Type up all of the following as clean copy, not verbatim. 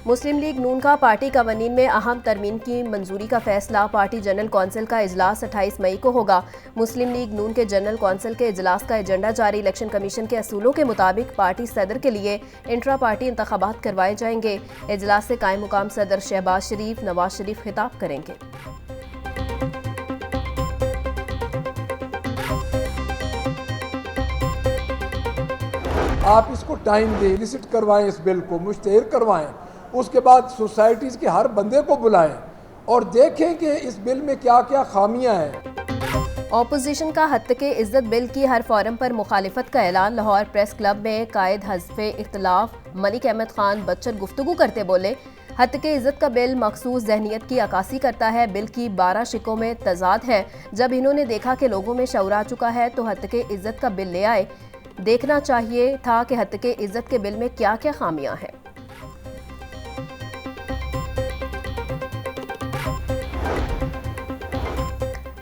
मुस्लिम league नून का party कवानीन में अहम तरमीम की मंजूरी का फैसला। पार्टी जनरल कौंसिल का इजलास 28 मई को होगा। मुस्लिम लीग नून के जनरल कौंसिल के इजलास का एजेंडा जारी। इलेक्शन कमीशन के असूलों के मुताबिक पार्टी सदर के लिए इंट्रा पार्टी इंतखाबात करवाए जाएंगे। इजलास से कायम मुकाम सदर शहबाज शरीफ नवाज शरीफ खिताब करेंगे। आप इसको टाइम दें, विजिट करवाएं, इस बिल को मुश्तहर करवाएं, उसके बाद सोसाइटीज़ के हर बंदे को बुलाएं और देखें कि इस बिल में क्या क्या खामियां हैं। ऑपोजिशन का हत्के इज्जत बिल की हर फोरम पर मुखालिफत का ऐलान। लाहौर प्रेस क्लब में कायद हज़्फ़े इख्तिलाफ मलिक अहमद खान बच्चन गुफ्तगू करते बोले, हत्के इज्जत का बिल मखसूस जहनीत की अक्कासी करता है। बिल की 12 शिकों में तजाद है। जब इन्होंने देखा कि लोगों में शऊर आ चुका है तो हत्के इज्जत का बिल ले आए। देखना चाहिए था कि हत्के इज्जत के बिल में क्या क्या खामियां हैं।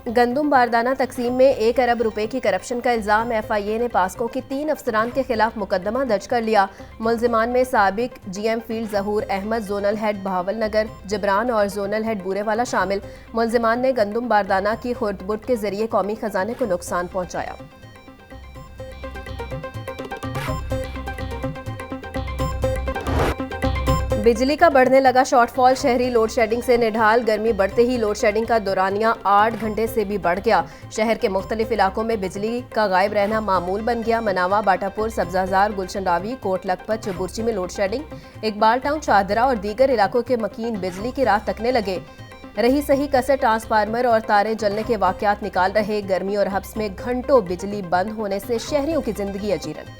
गंदुम बारदाना तकसीम में 1 अरब रुपए की करप्शन का इल्जाम। FIA ने पास्को के 3 अफसरान के खिलाफ मुकदमा दर्ज कर लिया। मुलजिमान में साबिक GM फील्ड जहूर अहमद, जोनल हेड बहावलनगर जिब्रान और जोनल हेड बूरेवाला शामिल। मुलजिमान ने गंदुम बारदाना की खुर्द-बुर्द के जरिए कौमी खजाने को नुकसान पहुंचाया। बिजली का बढ़ने लगा शॉर्टफॉल। शहरी लोड शेडिंग से निढाल। गर्मी बढ़ते ही लोड शेडिंग का दौरानिया 8 घंटे से भी बढ़ गया। शहर के मुख्तलिफ इलाकों में बिजली का गायब रहना मामूल बन गया। मनावा, बाटापुर, सब्जाजार, गुलशन रावी, कोट लखपत, चबुर्ची में load shedding. Iqbal town, Shahdara और दीगर इलाकों के मकीन बिजली की राह तकने लगे। रही सही कसर ट्रांसफार्मर और तारें जलने के वाकयात निकाल रहे। गर्मी और हब्स में घंटों बिजली बंद होने से शहरियों की जिंदगी अजीरन।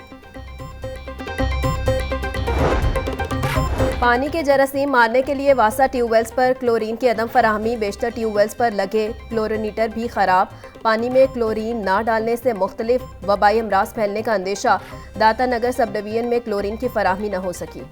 पानी के जरासीम मारने के लिए वासा ट्यूबवेल्स पर क्लोरीन की अदम फराहमी। बेशतर ट्यूबवेल्स पर लगे क्लोरीनीटर भी खराब। पानी में क्लोरीन ना डालने से मुख्तलिफ वबाई अमराज फैलने का अंदेशा। दाता नगर सब डिवीजन में क्लोरीन की फराहमी न हो सकी।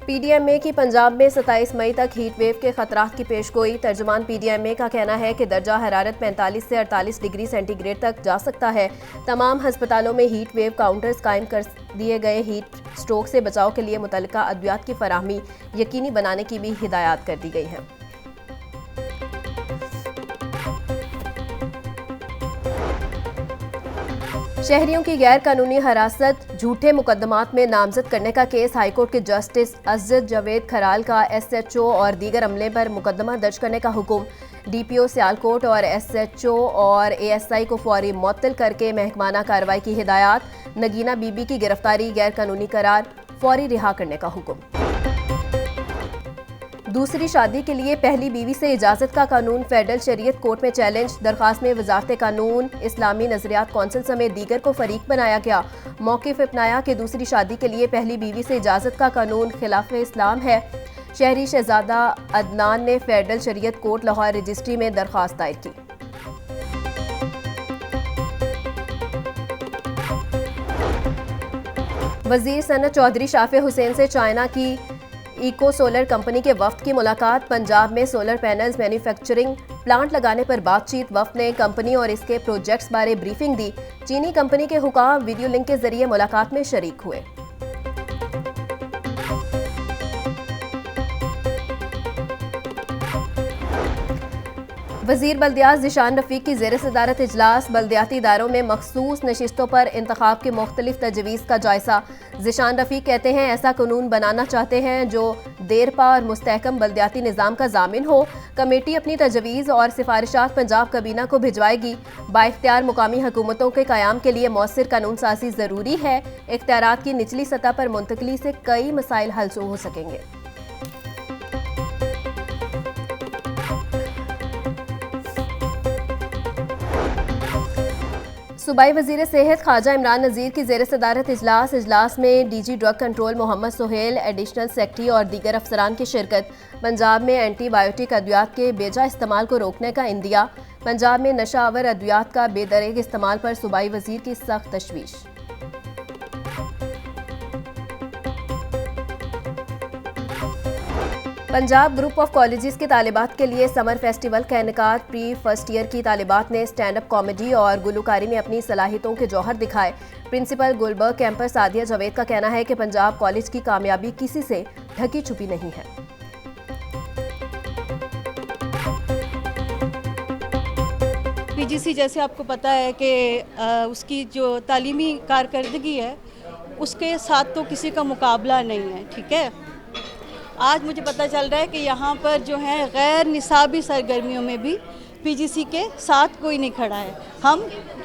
PDMA की पंजाब में 27 मई तक हीट वेव के खतरात की पेशगोई। तर्जुमान PDMA का कहना है कि दर्जा हरारत 45 से 48 डिग्री सेंटीग्रेड तक जा सकता है। तमाम हस्पतालों में हीट वेव काउंटर्स कायम कर दिए गए। हीट स्ट्रोक से बचाव के लिए मुतल्लिका अद्वियात की फराहमी यकीनी बनाने की भी हिदायत कर दी गई है। शहरियों की गैर कानूनी हिरासत झूठे मुकदमात में नामजद करने का केस। हाईकोर्ट के जस्टिस अज़द जावेद खराल का SHO और दीगर अमले पर मुकदमा दर्ज करने का हुक्म। DPO सियालकोट और SHO और ASI को फौरी मुअत्तल करके महकमाना कार्रवाई की हिदायत। नगीना बीबी की गिरफ्तारी गैर कानूनी करार, फौरी रिहा करने का हुक्म। दूसरी शादी के लिए पहली बीवी से इजाज़त का कानून फेडरल शरीयत कोर्ट में चैलेंज। दरखास्त में वजारत कानून, इस्लामी नजरियात कौंसिल समेत दीगर को फरीक बनाया गया। मौक़िफ़ अपनाया कि दूसरी शादी के लिए पहली बीवी से इजाज़त का कानून खिलाफ इस्लाम है। शहरी शहजादा अदनान ने फेडरल शरीयत कोर्ट लाहौर रजिस्ट्री में दरखास्त दायर की। वज़ीर सनत चौधरी शाफे हुसैन से चाइना की इको सोलर कंपनी के वफ्द की मुलाकात। पंजाब में सोलर पैनल्स मैन्युफैक्चरिंग प्लांट लगाने पर बातचीत। वफ्द ने कंपनी और इसके प्रोजेक्ट्स बारे ब्रीफिंग दी। चीनी कंपनी के हुकाम वीडियो लिंक के जरिए मुलाकात में शरीक हुए। वज़ीर बल्दियात ज़िशान रफ़ीक की ज़ेर सदारत इजलास। बल्दियाती इदारों में मखसूस नशिस्तों पर इंतखाब की मुख्तलिफ तजवीज़ का जायज़ा। ज़िशान रफ़ीक कहते हैं ऐसा कानून बनाना चाहते हैं जो देरपा और मुस्तहकम बल्दियाती निज़ाम का ज़ामिन हो। कमेटी अपनी तजवीज़ और सिफारिशात पंजाब काबीना को भिजवाएगी। बाइख्तियार मुकामी हुकूमतों के क़याम के लिए मौसर कानून साज़ी ज़रूरी है। इख्तियारात की निचली सतह पर मुंतकली से कई मसाइल हल हो सकेंगे। सूबाई वज़ीर सेहत ख्वाजा इमरान नज़ीर की ज़ेर सदारत इजलास में DG drug control Mohammed Sohail, additional secretary और दीगर अफसरान की शिरकत। पंजाब में एंटीबायोटिक अद्वियात के बेजा इस्तेमाल को रोकने का इंदिया। पंजाब में नशा आवर अद्वियात का बेदरेग इस्तेमाल पर सूबाई वज़ीर की सख्त तशवीश। पंजाब ग्रुप ऑफ कॉलेजेस के तालिबात के लिए समर फेस्टिवल का इनेकाद। प्री फर्स्ट ईयर की तालिबात ने स्टैंड अप कॉमेडी और गुलकारी में अपनी सलाहियतों के जौहर दिखाए। प्रिंसिपल गुलबर्ग कैंपस सादिया जावेद का कहना है कि पंजाब कॉलेज की कामयाबी किसी से ढकी छुपी नहीं है। पीजीसी जैसे आपको पता है कि उसकी जो तालीमी कारकर्दगी है उसके साथ तो किसी का मुकाबला नहीं है, ठीक है। आज मुझे पता चल रहा है कि यहाँ पर जो है गैर निसाबी सरगर्मियों में भी पीजीसी के साथ कोई नहीं खड़ा है। हम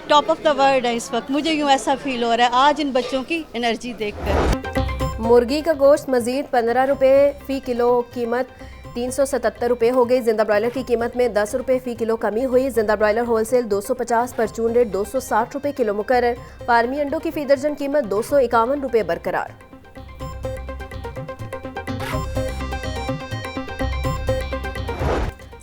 टॉप ऑफ द वर्ल्ड है इस वक्त, मुझे यूँ ऐसा फील हो रहा है आज इन बच्चों की एनर्जी देखकर। मुर्गी का गोश्त मजीद 15 रुपये फ़ी किलो, कीमत 377 रुपये हो गई। जिंदा ब्रॉयलर की कीमत में 10 रुपये फ़ी किलो कमी हुई। जिंदा ब्रॉयलर होलसेल 250, परचून रेट 260 रुपये किलो मुकर्रर। फार्मी अंडों की फ़ी दर्जन कीमत 251 रुपये बरकरार।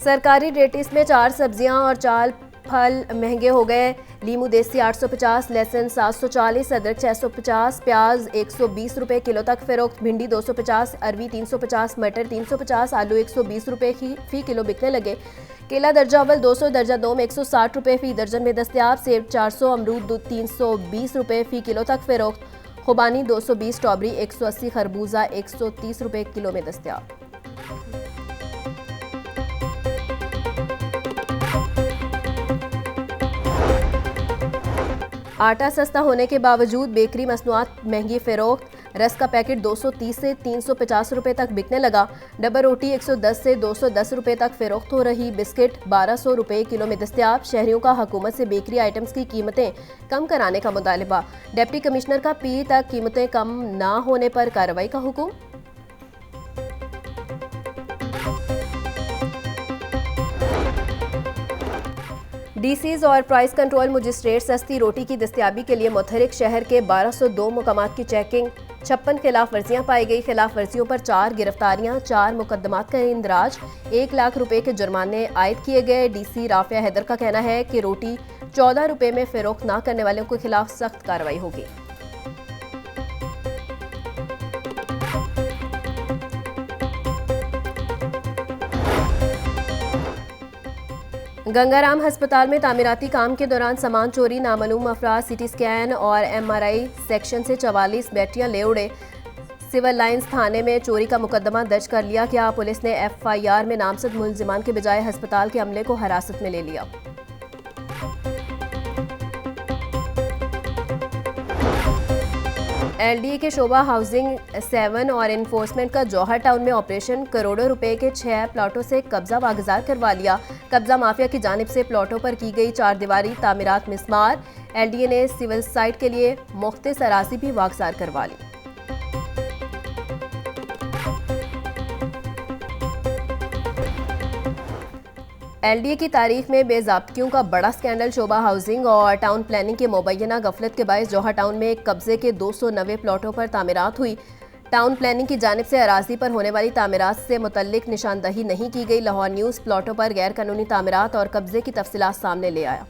सरकारी रेटिस में 4 सब्जियां और 4 फल महंगे हो गए। लीमू देसी 850, लहसुन 740, अदरक 650, प्याज 120 रुपये किलो तक फरोख्त। भिंडी 250, अरवी 350, मटर 350, आलू 120 रुपये फ़ी किलो बिकने लगे। केला दर्जा अव्वल 200, दर्जा दो में 160 रुपये फ़ी दर्जन में दस्तयाब। सेब 400, अमरूद 320 रुपये फ़ी किलो तक फरोख्त। खुबानी 220, स्ट्रॉबेरी 180, खरबूजा 130 रुपये किलो में दस्तयाब। आटा सस्ता होने के बावजूद बेकरी मसनूआत महंगी फरोख्त। रस का पैकेट 230 से 350 रुपये तक बिकने लगा। डबल रोटी 110 से 210 रुपये तक फरोख्त हो रही। बिस्किट 1200 रुपये किलो में दस्तयाब। शहरियों का हुकूमत से बेकरी आइटम्स की कीमतें कम कराने का मुतालिबा। डिप्टी कमिश्नर का पीर तक कीमतें कम ना होने पर कार्रवाई का हुक्म। डीसीज और प्राइस कंट्रोल मजिस्ट्रेट सस्ती रोटी की दस्तयाबी के लिए मुतहरिक शहर के 1202 मुकामात की चेकिंग। 56 खिलाफ वर्जियाँ पाई गई। खिलाफ वर्जियों पर 4 गिरफ्तारियां, 4 मुकदमात का इंदराज, 1 लाख रुपए के जुर्माने आयद किए गए। डीसी राफिया हैदर का कहना है कि रोटी 14 रुपए में फरोख्त न करने वालों के खिलाफ सख्त कार्रवाई होगी। गंगाराम अस्पताल में तामीराती काम के दौरान सामान चोरी। नामालूम अफराद सिटी स्कैन और MRI सेक्शन से 44 बैटरियां ले उड़े। सिविल लाइंस थाने में चोरी का मुकदमा दर्ज कर लिया गया। पुलिस ने FIR में नामजद मुलजिमान के बजाय अस्पताल के अमले को हिरासत में ले लिया। LDA के शोबा हाउसिंग 7 और इन्फोर्समेंट का जौहर टाउन में ऑपरेशन। करोड़ों रुपए के 6 प्लॉटों से कब्जा वागजार करवा लिया। कब्जा माफिया की जानिब से प्लॉटों पर की गई 4 दीवारी तामीरात मिस्मार। LDA ने सिविल साइट के लिए मुख्तस अराजी भी वागजार करवा ली। LDA की तारीख में बेज़ाब्तियों का बड़ा स्कैंडल। शोबा हाउसिंग और टाउन प्लानिंग के मुबैना गफलत के बायस जौहर टाउन में कब्जे के 290 प्लॉटों पर तामीरात हुई। टाउन प्लानिंग की जानिब से अराजी पर होने वाली तामीरात से मुतल्लिक निशानदही नहीं की गई। लाहौर न्यूज़ प्लॉटों पर गैर कानूनी तामीरात और कब्जे की तफसीलात सामने ले आया।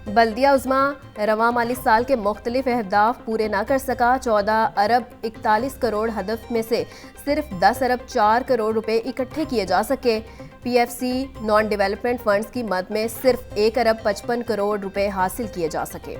बल्दिया उज़्मा रवा माली साल के मुख्तलिफ अहदाफ पूरे ना कर सका। 14 अरब 41 करोड़ हदफ में से सिर्फ 10 अरब 4 करोड़ रुपए इकट्ठे किए जा सके। PFC नॉन डेवलपमेंट फंड्स की मद में सिर्फ 1 अरब 55 करोड़ रुपए हासिल किए जा सके।